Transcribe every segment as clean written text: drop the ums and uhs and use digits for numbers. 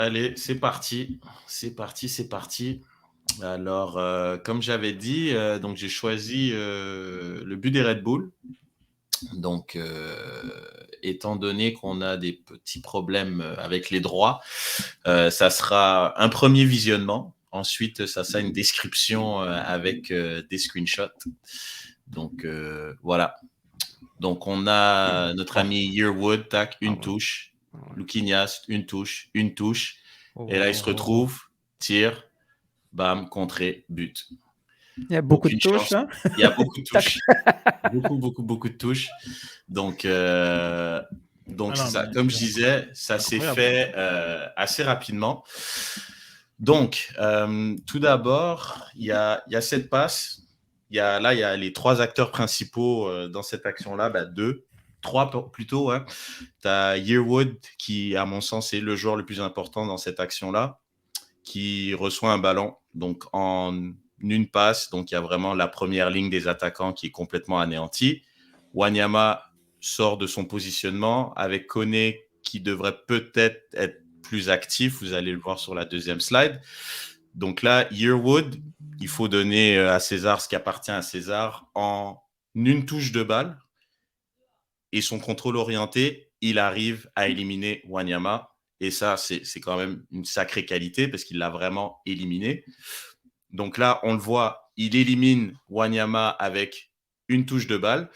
Allez, c'est parti. C'est parti, c'est parti. Alors, comme j'avais dit, donc j'ai choisi le but des Red Bull. Donc, étant donné qu'on a des petits problèmes avec les droits, ça sera un premier visionnement. Ensuite, ça sera une description avec des screenshots. Donc, voilà. Donc, on a notre ami Yearwood, tac, une touche. Luquinhas, une touche, une touche. Et là, il se retrouve, tire, bam, contré, but. Il y a beaucoup de Aucune touches, chance. hein? Il y a beaucoup de touches. Beaucoup, beaucoup, beaucoup de touches. Donc, c'est ça. Comme je disais, ça s'est fait assez rapidement. Donc, tout d'abord, il y a cette passe. Il y a les trois acteurs principaux dans cette action-là, trois plutôt. Hein. Tu as Yearwood, qui, à mon sens, est le joueur le plus important dans cette action-là, qui reçoit un ballon. Donc, en une passe, donc il y a vraiment la première ligne des attaquants qui est complètement anéantie. Wanyama sort de son positionnement avec Kone qui devrait peut-être être plus actif. Vous allez le voir sur la deuxième slide. Donc là, Yearwood, il faut donner à César ce qui appartient à César. En une touche de balle et son contrôle orienté, il arrive à éliminer Wanyama. Et ça, c'est quand même une sacrée qualité parce qu'il l'a vraiment éliminé. Donc là, on le voit, il élimine Wanyama avec une touche de balle.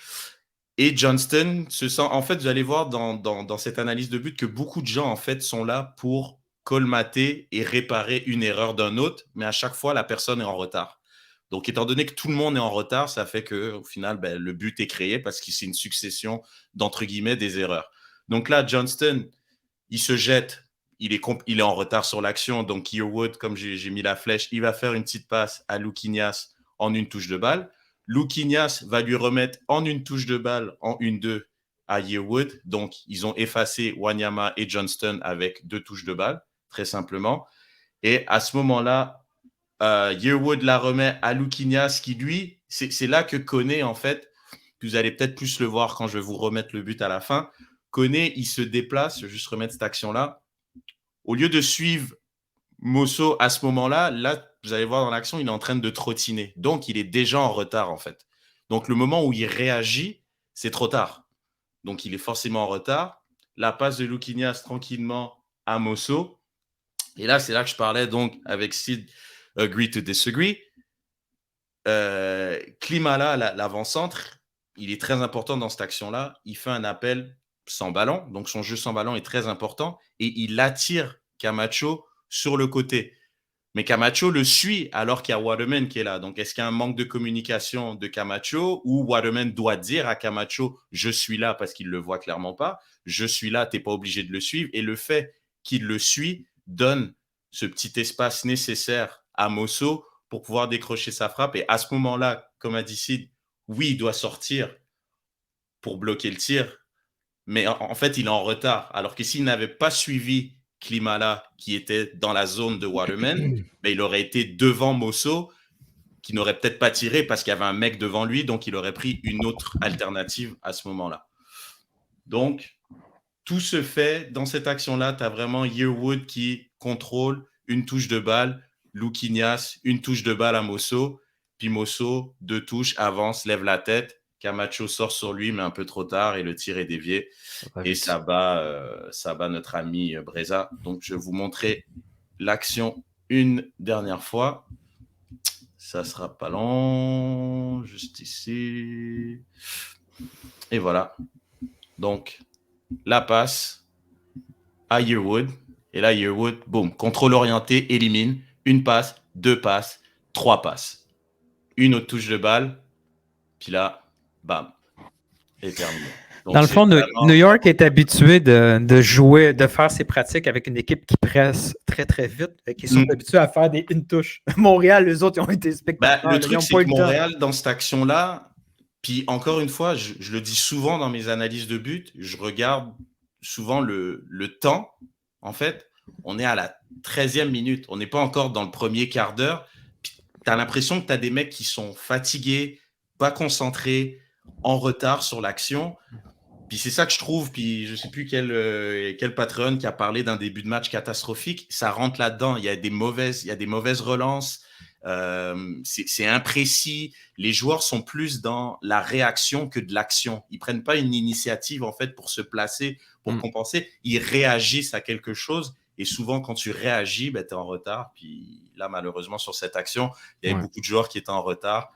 Et Johnston se sent... En fait, vous allez voir dans cette analyse de but que beaucoup de gens, en fait, sont là pour colmater et réparer une erreur d'un autre, mais à chaque fois, la personne est en retard. Donc, étant donné que tout le monde est en retard, ça fait qu'au final, le but est créé parce que c'est une succession, d'entre guillemets, des erreurs. Donc là, Johnston, il se jette, il est en retard sur l'action. Donc, Yearwood, comme j'ai mis la flèche, il va faire une petite passe à Luquinhas en une touche de balle. Luquinhas va lui remettre en une touche de balle, en 1-2 à Yearwood. Donc, ils ont effacé Wanyama et Johnston avec 2 touches de balle, très simplement. Et à ce moment-là, Yearwood la remet à Luquinhas qui, lui, c'est là que Kone, en fait, vous allez peut-être plus le voir quand je vais vous remettre le but à la fin. Kone, il se déplace, je vais juste remettre cette action-là. Au lieu de suivre Mosso à ce moment-là, là, vous allez voir dans l'action, il est en train de trottiner. Donc, il est déjà en retard, en fait. Donc, le moment où il réagit, c'est trop tard. Donc, il est forcément en retard. La passe de Luquinhas tranquillement à Mosso. Et là, c'est là que je parlais donc avec Sid, agree to disagree. Klimala, l'avant-centre, il est très important dans cette action-là. Il fait un appel sans ballon. Donc, son jeu sans ballon est très important. Et il attire Camacho sur le côté. Mais Camacho le suit alors qu'il y a Waterman qui est là. Donc, est-ce qu'il y a un manque de communication de Camacho ou Waterman doit dire à Camacho « Je suis là » parce qu'il ne le voit clairement pas. « Je suis là, tu n'es pas obligé de le suivre. » Et le fait qu'il le suit donne ce petit espace nécessaire à Mosso pour pouvoir décrocher sa frappe. Et à ce moment-là, comme a dit Sid, oui, il doit sortir pour bloquer le tir. Mais en fait, il est en retard. Alors que s'il n'avait pas suivi Klimala, qui était dans la zone de Waterman, il aurait été devant Mosso, qui n'aurait peut-être pas tiré parce qu'il y avait un mec devant lui, donc il aurait pris une autre alternative à ce moment-là. Donc, tout se fait dans cette action-là. Tu as vraiment Yearwood qui contrôle une touche de balle, Luquinhas, une touche de balle à Mosso, puis Mosso, 2 touches, avance, lève la tête, Camacho sort sur lui, mais un peu trop tard, et le tir est dévié. Et ça bat notre ami Breza. Donc, je vais vous montrer l'action une dernière fois. Ça sera pas long. Juste ici. Et voilà. Donc, la passe à Yearwood. Et là, Yearwood, boum, contrôle orienté, élimine. Une passe, 2 passes, 3 passes. Une autre touche de balle. Puis là, bam, est terminé. Donc, Dans le fond, vraiment... New York est habitué de jouer, de faire ses pratiques avec une équipe qui presse très, très vite. Ils sont habitués à faire une touche. Montréal, les autres, ils ont été spectateurs. Le truc, c'est que Montréal, dans cette action-là, puis encore une fois, je le dis souvent dans mes analyses de but, je regarde souvent le temps. En fait, on est à la 13e minute. On n'est pas encore dans le premier quart d'heure. Tu as l'impression que tu as des mecs qui sont fatigués, pas concentrés, en retard sur l'action. puis c'est ça que je trouve, puis je sais plus quel patron qui a parlé d'un début de match catastrophique, ça rentre là-dedans, il y a des mauvaises relances, c'est imprécis, les joueurs sont plus dans la réaction que de l'action, ils prennent pas une initiative en fait pour se placer, pour compenser, ils réagissent à quelque chose, et souvent quand tu réagis, ben, tu es en retard, puis là malheureusement sur cette action, il y avait beaucoup de joueurs qui étaient en retard.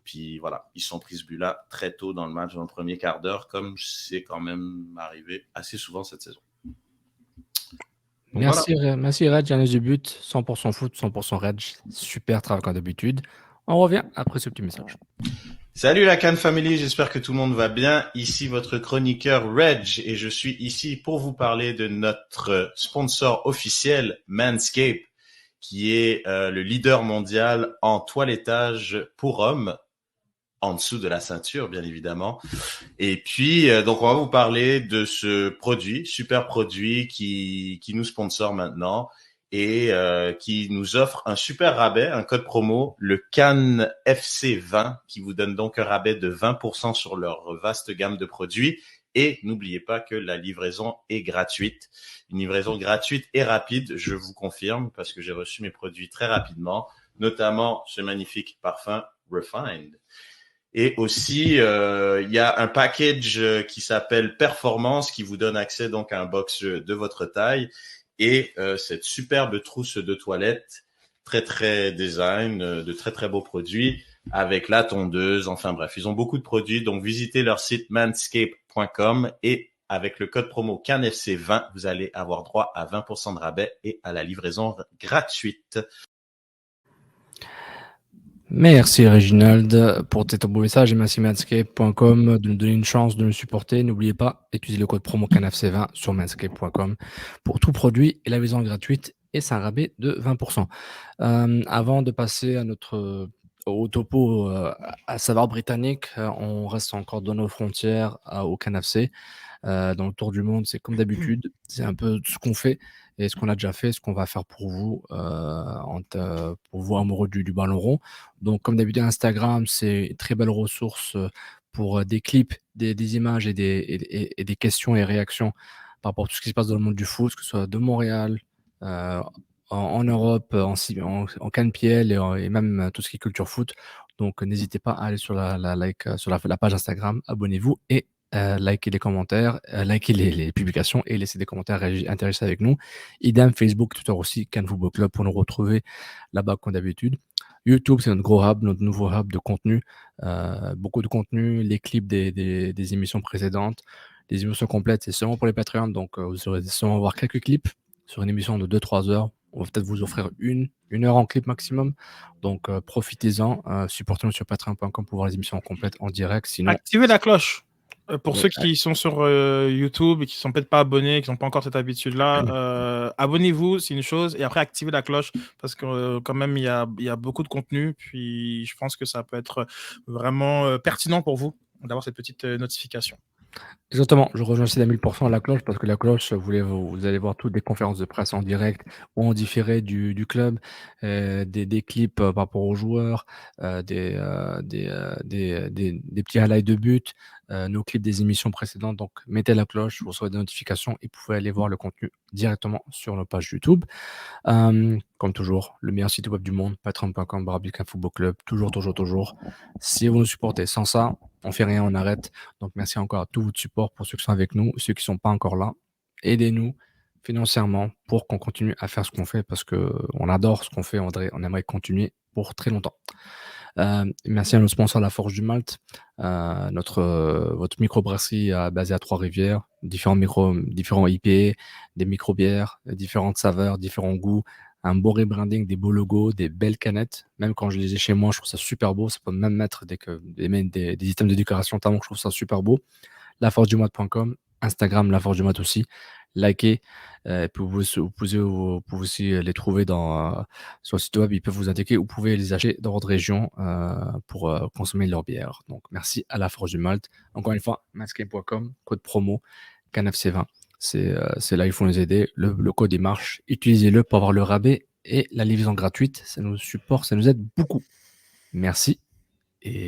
Puis voilà, ils sont pris ce but-là très tôt dans le match, dans le premier quart d'heure, comme c'est quand même arrivé assez souvent cette saison. Donc merci, voilà. Merci Reg, Janus du but, 100% foot, 100% Reg, super travail comme d'habitude. On revient après ce petit message. Salut la Cannes Family, j'espère que tout le monde va bien. Ici votre chroniqueur Reg et je suis ici pour vous parler de notre sponsor officiel Manscaped, qui est le leader mondial en toilettage pour hommes, en dessous de la ceinture, bien évidemment. Et puis, donc, on va vous parler de ce produit, super produit qui nous sponsor maintenant et qui nous offre un super rabais, un code promo, le Cannes FC 20, qui vous donne donc un rabais de 20% sur leur vaste gamme de produits. Et n'oubliez pas que la livraison est gratuite. Une livraison gratuite et rapide, je vous confirme, parce que j'ai reçu mes produits très rapidement, notamment ce magnifique parfum Refined. Et aussi, il y a un package qui s'appelle Performance qui vous donne accès donc à un box de votre taille et cette superbe trousse de toilette, très très design, de très très beaux produits avec la tondeuse. Enfin bref, ils ont beaucoup de produits. Donc visitez leur site manscaped.com et avec le code promo CANFC20, vous allez avoir droit à 20% de rabais et à la livraison gratuite. Merci Reginald pour tes beaux messages et merci manscaped.com de nous donner une chance de nous supporter. N'oubliez pas, utilisez le code promo CANFC20 sur manscaped.com pour tout produit et la livraison gratuite et c'est un rabais de 20%. Avant de passer à notre au topo à saveur britannique, on reste encore dans nos frontières au CanFC. Dans le tour du monde, c'est comme d'habitude, c'est un peu ce qu'on fait et ce qu'on a déjà fait, ce qu'on va faire pour vous, pour vous amoureux du ballon rond. Donc, comme d'habitude, Instagram, c'est une très belle ressource pour des clips, des images et des questions et réactions par rapport à tout ce qui se passe dans le monde du foot, que ce soit de Montréal, en Europe, en CanPL et même tout ce qui est culture foot. Donc, n'hésitez pas à aller sur la page Instagram, abonnez-vous et likez les commentaires, likez les publications et laissez des commentaires intéressés avec nous. Idem, Facebook, Twitter aussi, Cannes Football Club pour nous retrouver là-bas comme d'habitude. YouTube, c'est notre gros hub, notre nouveau hub de contenu. Beaucoup de contenu, les clips des émissions précédentes, les émissions complètes, c'est seulement pour les Patreons. Donc, vous aurez seulement voir quelques clips sur une émission de 2-3 heures. On va peut-être vous offrir une heure en clip maximum. Donc, profitez-en. Supportez-nous sur patreon.com pour voir les émissions complètes en direct. Sinon, activez la cloche. Pour ceux qui sont sur YouTube et qui ne sont peut-être pas abonnés, qui n'ont pas encore cette habitude-là, abonnez-vous, c'est une chose, et après activez la cloche parce que quand même il y a beaucoup de contenu, puis je pense que ça peut être vraiment pertinent pour vous d'avoir cette petite notification. Exactement, je rejoins aussi à 1000% la cloche parce que la cloche, vous allez voir toutes les conférences de presse en direct ou en différé du club, des clips par rapport aux joueurs, des petits highlights de but, nos clips des émissions précédentes. Donc, mettez la cloche, vous recevez des notifications et vous pouvez aller voir le contenu directement sur nos pages YouTube. Comme toujours, le meilleur site web du monde, patreon.com/BarbicanFootballClub, toujours. Si vous nous supportez, sans ça, on fait rien, on arrête. Donc, merci encore à tout votre support pour ceux qui sont avec nous, ceux qui ne sont pas encore là. Aidez-nous financièrement pour qu'on continue à faire ce qu'on fait parce qu'on adore ce qu'on fait. On aimerait continuer pour très longtemps. Merci à nos sponsors La Forge du Malte, votre microbrasserie basée à Trois-Rivières, différents IPA, des micro-bières, différentes saveurs, différents goûts, un beau rebranding, des beaux logos, des belles canettes. Même quand je les ai chez moi, je trouve ça super beau. Ça peut même mettre des items de décoration, tellement que je trouve ça super beau. laforgedumat.com, Instagram laforgedumat aussi. Likez. Puis vous pouvez aussi les trouver sur le site web. Ils peuvent vous indiquer où vous pouvez les acheter dans votre région pour consommer leur bière. Donc, merci à La Forge du Malte. Encore une fois, manscaped.com, code promo CANFC20. C'est là il faut nous aider. Le code il marche. Utilisez-le pour avoir le rabais et la livraison gratuite. Ça nous supporte, ça nous aide beaucoup. Merci. Et